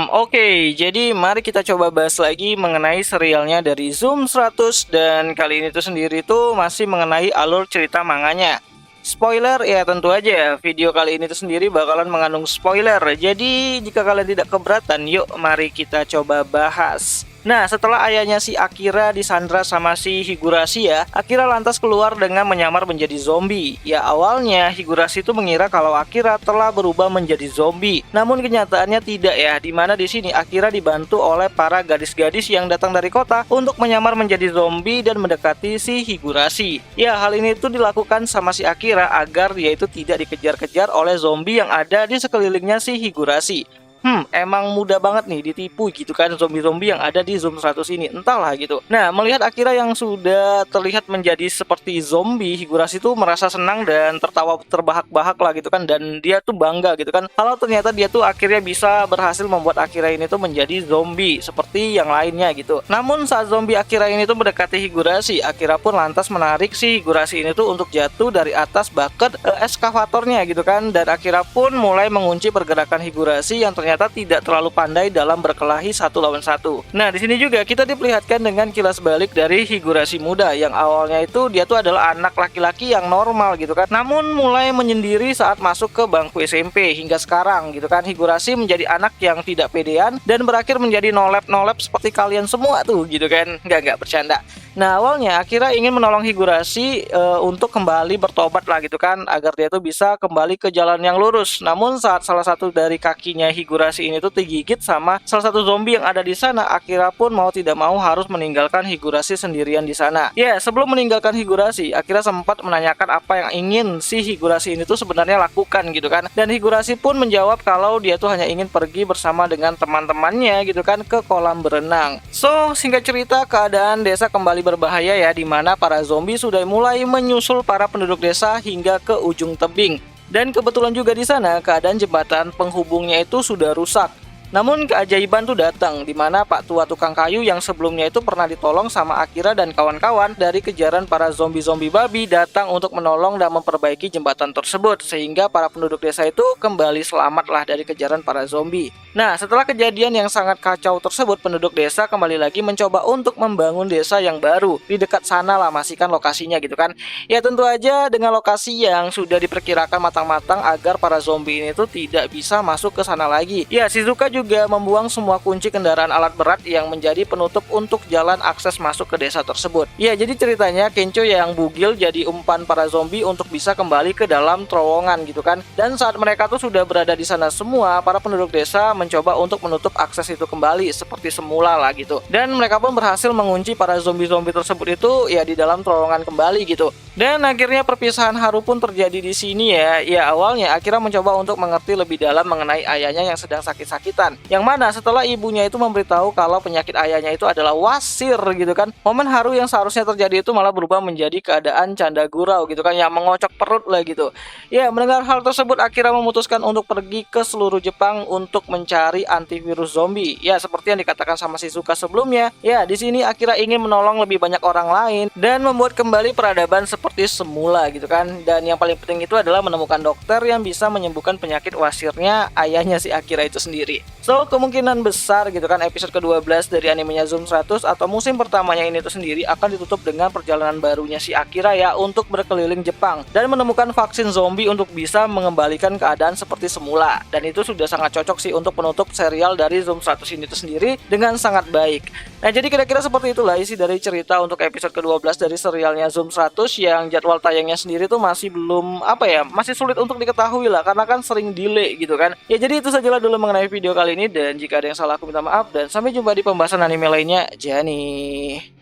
Oke, jadi mari kita coba bahas lagi mengenai serialnya dari Zoom 100 dan kali ini tuh sendiri tuh masih mengenai alur cerita manganya. Spoiler ya tentu aja, video kali ini tuh sendiri bakalan mengandung spoiler. Jadi jika kalian tidak keberatan, yuk mari kita coba bahas. Nah, setelah ayahnya si Akira disandra sama si Higurashi ya, Akira lantas keluar dengan menyamar menjadi zombie. Ya awalnya Higurashi itu mengira kalau Akira telah berubah menjadi zombie. Namun kenyataannya tidak ya, dimana di sini Akira dibantu oleh para gadis-gadis yang datang dari kota untuk menyamar menjadi zombie dan mendekati si Higurashi. Ya, hal ini tuh dilakukan sama si Akira agar dia itu tidak dikejar-kejar oleh zombie yang ada di sekelilingnya si Higurashi. Emang mudah banget nih ditipu gitu kan zombie-zombie yang ada di Zoom 100 ini, entahlah gitu. Nah, melihat Akira yang sudah terlihat menjadi seperti zombie, Higurashi tuh merasa senang dan tertawa terbahak-bahak lah gitu kan, dan dia tuh bangga gitu kan kalau ternyata dia tuh akhirnya bisa berhasil membuat Akira ini tuh menjadi zombie seperti yang lainnya gitu. Namun saat zombie Akira ini tuh mendekati Higurashi, Akira pun lantas menarik si Higurashi ini tuh untuk jatuh dari atas bucket eskavatornya gitu kan, dan Akira pun mulai mengunci pergerakan Higurashi yang ternyata tidak terlalu pandai dalam berkelahi satu lawan satu. Nah, di sini juga kita diperlihatkan dengan kilas balik dari Higurashi muda yang awalnya itu dia tuh adalah anak laki-laki yang normal gitu kan. Namun mulai menyendiri saat masuk ke bangku SMP hingga sekarang gitu kan. Higurashi menjadi anak yang tidak pedean dan berakhir menjadi nolep-nolep seperti kalian semua tuh gitu kan. Enggak bercanda. Nah, awalnya Akira ingin menolong Higurashi untuk kembali bertobat lah gitu kan, agar dia tuh bisa kembali ke jalan yang lurus. Namun saat salah satu dari kakinya Higurashi ini tuh digigit sama salah satu zombie yang ada di sana, Akira pun mau tidak mau harus meninggalkan Higurashi sendirian di sana. Ya, sebelum meninggalkan Higurashi, Akira sempat menanyakan apa yang ingin si Higurashi ini tuh sebenarnya lakukan gitu kan. Dan Higurashi pun menjawab kalau dia tuh hanya ingin pergi bersama dengan teman-temannya gitu kan ke kolam berenang. So, singkat cerita, keadaan desa kembali berbahaya ya, di mana para zombie sudah mulai menyusul para penduduk desa hingga ke ujung tebing. Dan kebetulan juga di sana keadaan jembatan penghubungnya itu sudah rusak. Namun keajaiban tuh datang, di mana Pak Tua tukang kayu yang sebelumnya itu pernah ditolong sama Akira dan kawan-kawan dari kejaran para zombie-zombie babi datang untuk menolong dan memperbaiki jembatan tersebut, sehingga para penduduk desa itu kembali selamatlah dari kejaran para zombie. Nah, setelah kejadian yang sangat kacau tersebut, penduduk desa kembali lagi mencoba untuk membangun desa yang baru. Di dekat sana lah masih kan lokasinya gitu kan. Ya tentu aja dengan lokasi yang sudah diperkirakan matang-matang agar para zombie ini tuh tidak bisa masuk ke sana lagi. Ya, Shizuka juga membuang semua kunci kendaraan alat berat yang menjadi penutup untuk jalan akses masuk ke desa tersebut. Ya, jadi ceritanya Kencho yang bugil jadi umpan para zombie untuk bisa kembali ke dalam terowongan gitu kan. Dan saat mereka tuh sudah berada di sana semua, para penduduk desa mencoba untuk menutup akses itu kembali seperti semula lah gitu. Dan mereka pun berhasil mengunci para zombie-zombie tersebut itu ya di dalam terowongan kembali gitu. Dan akhirnya perpisahan haru pun terjadi di sini ya. Ya awalnya Akira mencoba untuk mengerti lebih dalam mengenai ayahnya yang sedang sakit-sakitan. Yang mana setelah ibunya itu memberitahu kalau penyakit ayahnya itu adalah wasir gitu kan. Momen haru yang seharusnya terjadi itu malah berubah menjadi keadaan canda gurau gitu kan, yang mengocok perut lah gitu. Ya, mendengar hal tersebut Akira memutuskan untuk pergi ke seluruh Jepang untuk mencari antivirus zombie. Ya, seperti yang dikatakan sama Shizuka sebelumnya. Ya, di sini Akira ingin menolong lebih banyak orang lain dan membuat kembali peradaban seperti semula gitu kan. Dan yang paling penting itu adalah menemukan dokter yang bisa menyembuhkan penyakit wasirnya ayahnya si Akira itu sendiri. So, kemungkinan besar gitu kan episode ke-12 dari animenya Zoom 100 atau musim pertamanya ini tuh sendiri akan ditutup dengan perjalanan barunya si Akira ya untuk berkeliling Jepang dan menemukan vaksin zombie untuk bisa mengembalikan keadaan seperti semula. Dan itu sudah sangat cocok sih untuk penutup serial dari Zoom 100 ini tuh sendiri dengan sangat baik. Nah, jadi kira-kira seperti itulah isi dari cerita untuk episode ke-12 dari serialnya Zoom 100 yang jadwal tayangnya sendiri tuh masih belum masih sulit untuk diketahui lah karena kan sering delay gitu kan. Ya, jadi itu sajalah dulu mengenai video kali ini, dan jika ada yang salah aku minta maaf, dan sampai jumpa di pembahasan anime lainnya. Jani.